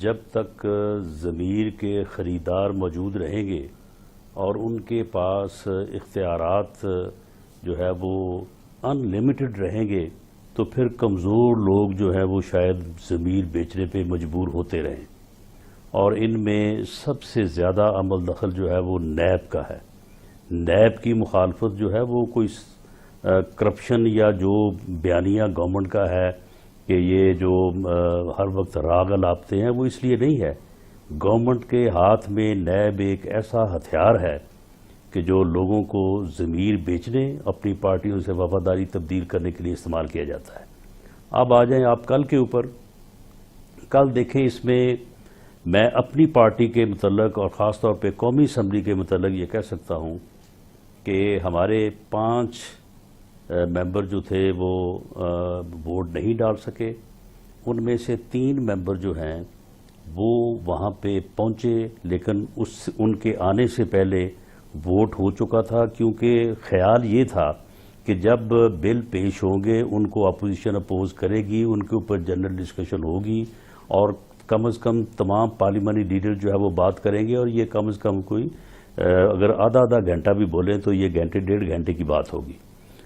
جب تک ضمیر کے خریدار موجود رہیں گے اور ان کے پاس اختیارات جو ہے وہ ان لمیٹڈ رہیں گے تو پھر کمزور لوگ جو ہیں وہ شاید ضمیر بیچنے پہ مجبور ہوتے رہیں. اور ان میں سب سے زیادہ عمل دخل جو ہے وہ نیب کا ہے. نیب کی مخالفت جو ہے وہ کوئی کرپشن یا جو بیانیہ گورنمنٹ کا ہے کہ یہ جو ہر وقت راگ الاپتے ہیں وہ اس لیے نہیں ہے. گورنمنٹ کے ہاتھ میں نیب ایک ایسا ہتھیار ہے کہ جو لوگوں کو ضمیر بیچنے اپنی پارٹیوں سے وفاداری تبدیل کرنے کے لیے استعمال کیا جاتا ہے. اب آ جائیں آپ کل کے اوپر. کل دیکھیں اس میں میں اپنی پارٹی کے متعلق اور خاص طور پہ قومی اسمبلی کے متعلق یہ کہہ سکتا ہوں کہ ہمارے 5 ممبر جو تھے وہ ووٹ نہیں ڈال سکے. ان میں سے 3 ممبر جو ہیں وہ وہاں پہ پہنچے لیکن ان کے آنے سے پہلے ووٹ ہو چکا تھا، کیونکہ خیال یہ تھا کہ جب بل پیش ہوں گے ان کو اپوزیشن اپوز کرے گی، ان کے اوپر جنرل ڈسکشن ہوگی اور کم از کم تمام پارلیمانی لیڈر جو ہے وہ بات کریں گے، اور یہ کم از کم کوئی اگر آدھا گھنٹہ بھی بولیں تو یہ گھنٹے 1.5 گھنٹے کی بات ہوگی.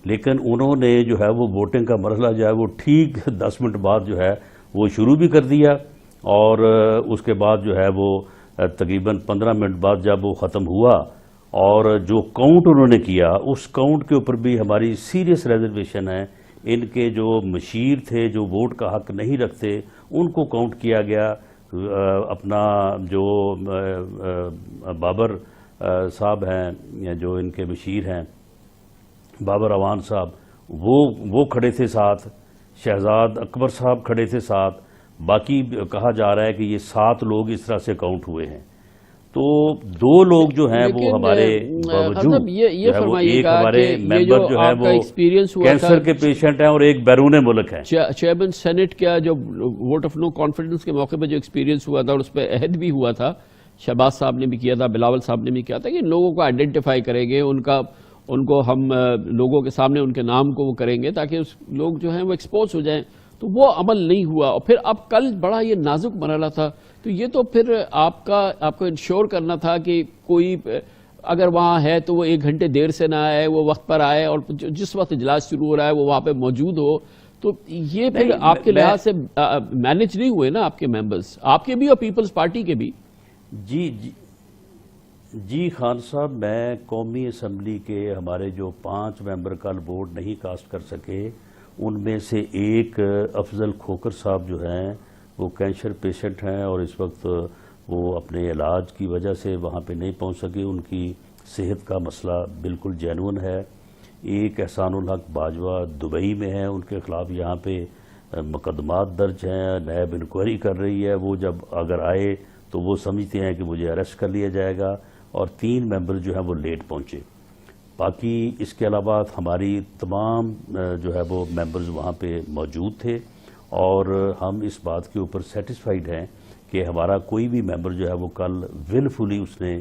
لیکن انہوں نے جو ہے وہ ووٹنگ کا مرحلہ جو ہے وہ ٹھیک 10 منٹ بعد جو ہے وہ شروع بھی کر دیا، اور اس کے بعد جو ہے وہ تقریباً 15 منٹ بعد جب وہ ختم ہوا اور جو کاؤنٹ انہوں نے کیا اس کاؤنٹ کے اوپر بھی ہماری سیریس ریزرویشن ہے. ان کے جو مشیر تھے جو ووٹ کا حق نہیں رکھتے ان کو کاؤنٹ کیا گیا. اپنا جو بابر صاحب ہیں جو ان کے مشیر ہیں بابر اوان صاحب، وہ کھڑے تھے ساتھ، شہزاد اکبر صاحب کھڑے تھے ساتھ. باقی کہا جا رہا ہے کہ یہ 7 لوگ اس طرح سے کاؤنٹ ہوئے ہیں. تو 2 لوگ جو ہیں وہ ہمارے باوجود یہ ایک ہمارے ممبر جو ہے وہ کینسر کے پیشنٹ ہیں اور ایک بیرون ملک ہیں. چیئرمین سینٹ کا جو ووٹ آف نو کانفیڈنس کے موقع پہ جو ایکسپیرینس ہوا تھا اور اس پہ عہد بھی ہوا تھا، شہباز صاحب نے بھی کیا تھا، بلاول صاحب نے بھی کیا تھا کہ ان لوگوں کو آئیڈینٹیفائی کریں گے، ان کو ہم لوگوں کے سامنے ان کے نام کو وہ کریں گے تاکہ لوگ جو ہیں وہ ایکسپوز ہو جائیں. تو وہ عمل نہیں ہوا. اور پھر اب کل بڑا یہ نازک مرحلہ تھا، تو یہ تو پھر آپ کو انشور کرنا تھا کہ کوئی اگر وہاں ہے تو وہ 1 گھنٹے دیر سے نہ آئے، وہ وقت پر آئے، اور جس وقت اجلاس شروع ہو رہا ہے وہ وہاں پہ موجود ہو. تو یہ پھر آپ کے لحاظ سے مینج نہیں ہوئے نا آپ کے ممبرز، آپ کے بھی اور پیپلز پارٹی کے بھی. جی خان صاحب، میں قومی اسمبلی کے ہمارے جو 5 ممبر کل ووٹ نہیں کاسٹ کر سکے ان میں سے ایک افضل کھوکر صاحب جو ہیں وہ کینسر پیشنٹ ہیں اور اس وقت وہ اپنے علاج کی وجہ سے وہاں پہ نہیں پہنچ سکے. ان کی صحت کا مسئلہ بالکل جینون ہے. ایک احسان الحق باجوہ دبئی میں ہیں، ان کے خلاف یہاں پہ مقدمات درج ہیں، نیب انکوائری کر رہی ہے. وہ جب اگر آئے تو وہ سمجھتے ہیں کہ مجھے اریسٹ کر لیا جائے گا. اور 3 ممبر جو ہیں وہ لیٹ پہنچے. باقی اس کے علاوہ ہماری تمام جو ہے وہ ممبرز وہاں پہ موجود تھے اور ہم اس بات کے اوپر سیٹسفائیڈ ہیں کہ ہمارا کوئی بھی ممبر جو ہے وہ کل ولفلی اس نے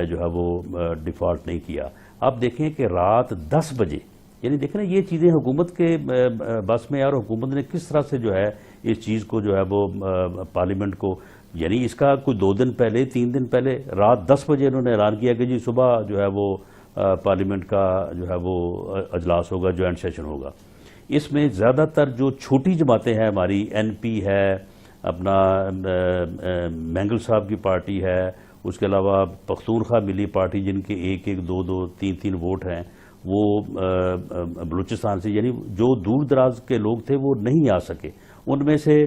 جو ہے وہ ڈیفالٹ نہیں کیا. آپ دیکھیں کہ رات 10 بجے، یعنی دیکھیں نا یہ چیزیں حکومت کے بس میں، اور حکومت نے کس طرح سے جو ہے اس چیز کو جو ہے وہ پارلیمنٹ کو، یعنی اس کا کوئی 2 دن پہلے 3 دن پہلے رات 10 بجے انہوں نے اعلان کیا کہ جی صبح جو ہے وہ پارلیمنٹ کا جو ہے وہ اجلاس ہوگا، جوائنٹ سیشن ہوگا. اس میں زیادہ تر جو چھوٹی جماعتیں ہیں ہماری این پی ہے، اپنا مینگل صاحب کی پارٹی ہے، اس کے علاوہ پختونخوا ملی پارٹی جن کے 1-1 2-2 3-3 ووٹ ہیں، وہ بلوچستان سے، یعنی جو دور دراز کے لوگ تھے وہ نہیں آ سکے. ان میں سے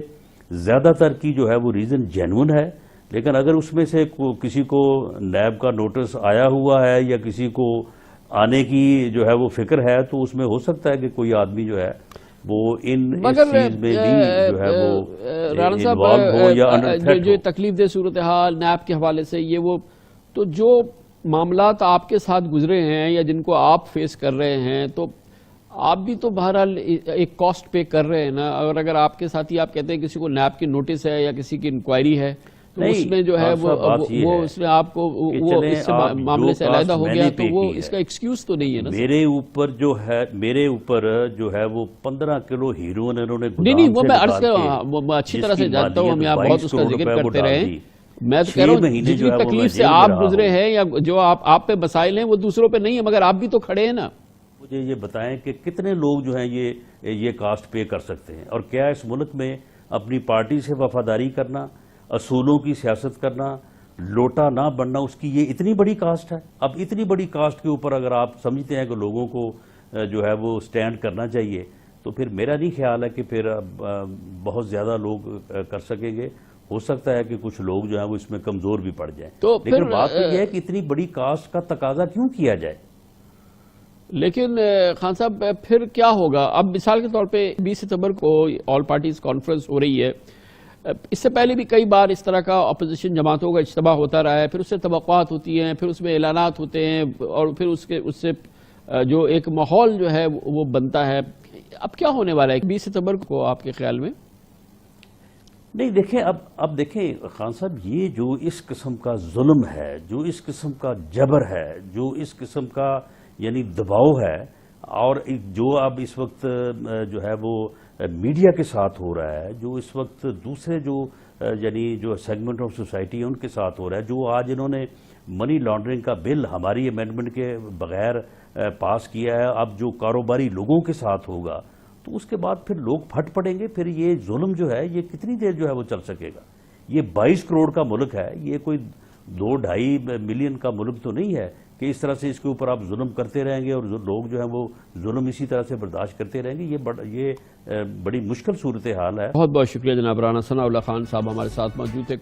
زیادہ تر کی جو ہے وہ ریزن جینون ہے. لیکن اگر اس میں سے کسی کو نیب کا نوٹس آیا ہوا ہے یا کسی کو آنے کی جو ہے وہ فکر ہے تو اس میں ہو سکتا ہے کہ کوئی آدمی جو ہے وہ اس چیز میں بھی جو ہے وہ انوالو ہو یا انڈر تھریٹ ہو. جو تکلیف دہ صورتحال نیب کے حوالے سے یہ وہ تو جو معاملات آپ کے ساتھ گزرے ہیں یا جن کو آپ فیس کر رہے ہیں، تو آپ بھی تو بہرحال ایک کاسٹ پے کر رہے ہیں نا. اور اگر آپ کے ساتھ ہی آپ کہتے ہیں کسی کو نیب کی نوٹس ہے یا کسی کی انکوائری ہے تو اس میں جو ہے وہ اس میں آپ کو وہ اس سے معاملے سے علیحدہ ہو گیا تو وہ اس کا ایکسکیوز تو نہیں ہے نا. میرے اوپر جو ہے وہ 15 کلو ہیروئن انہوں نے نہیں وہ میں عرض کر رہا ہوں، میں اچھی طرح سے جانتا ہوں، ہم یہاں بہت اس کا ذکر کرتے رہے ہیں. میں تو کہہ رہا ہوں جتنی تکلیف سے آپ گزرے ہیں یا جو آپ پہ مسائل ہیں وہ دوسروں پہ نہیں ہے، مگر آپ بھی تو کھڑے ہیں نا. مجھے یہ بتائیں کہ کتنے لوگ جو ہیں یہ کاسٹ پے کر سکتے ہیں، اور کیا اس ملک میں اپنی پارٹی سے وفاداری کرنا، اصولوں کی سیاست کرنا، لوٹا نہ بننا، اس کی یہ اتنی بڑی کاسٹ ہے؟ اب اتنی بڑی کاسٹ کے اوپر اگر آپ سمجھتے ہیں کہ لوگوں کو جو ہے وہ سٹینڈ کرنا چاہیے، تو پھر میرا نہیں خیال ہے کہ پھر بہت زیادہ لوگ کر سکیں گے. ہو سکتا ہے کہ کچھ لوگ جو ہیں وہ اس میں کمزور بھی پڑ جائیں، لیکن بات یہ ہے کہ اتنی بڑی کاسٹ کا تقاضا کیوں کیا جائے؟ لیکن خان صاحب پھر کیا ہوگا؟ اب مثال کے طور پہ 20 ستمبر کو آل پارٹیز کانفرنس ہو رہی ہے، اس سے پہلے بھی کئی بار اس طرح کا اپوزیشن جماعتوں کا اجتماع ہوتا رہا ہے، پھر اس سے توقعات ہوتی ہیں، پھر اس میں اعلانات ہوتے ہیں، اور پھر اس سے جو ایک ماحول جو ہے وہ بنتا ہے. اب کیا ہونے والا ہے 20 ستمبر کو آپ کے خیال میں؟ نہیں دیکھیں، اب دیکھیں خان صاحب، یہ جو اس قسم کا ظلم ہے، جو اس قسم کا جبر ہے، جو اس قسم کا یعنی دباؤ ہے، اور جو اب اس وقت جو ہے وہ میڈیا کے ساتھ ہو رہا ہے، جو اس وقت دوسرے جو یعنی جو سیگمنٹ آف سوسائٹی ہے ان کے ساتھ ہو رہا ہے، جو آج انہوں نے منی لانڈرنگ کا بل ہماری امینڈمنٹ کے بغیر پاس کیا ہے، اب جو کاروباری لوگوں کے ساتھ ہوگا تو اس کے بعد پھر لوگ پھٹ پڑیں گے. پھر یہ ظلم جو ہے یہ کتنی دیر جو ہے وہ چل سکے گا؟ یہ 22 کروڑ کا ملک ہے، یہ کوئی 2-2.5 ملین کا ملک تو نہیں ہے کہ اس طرح سے اس کے اوپر آپ ظلم کرتے رہیں گے اور لوگ جو ہیں وہ ظلم اسی طرح سے برداشت کرتے رہیں گے. یہ بڑی مشکل صورتحال ہے. بہت بہت شکریہ جناب رانا ثناء اللہ خان صاحب ہمارے ساتھ موجود تھے.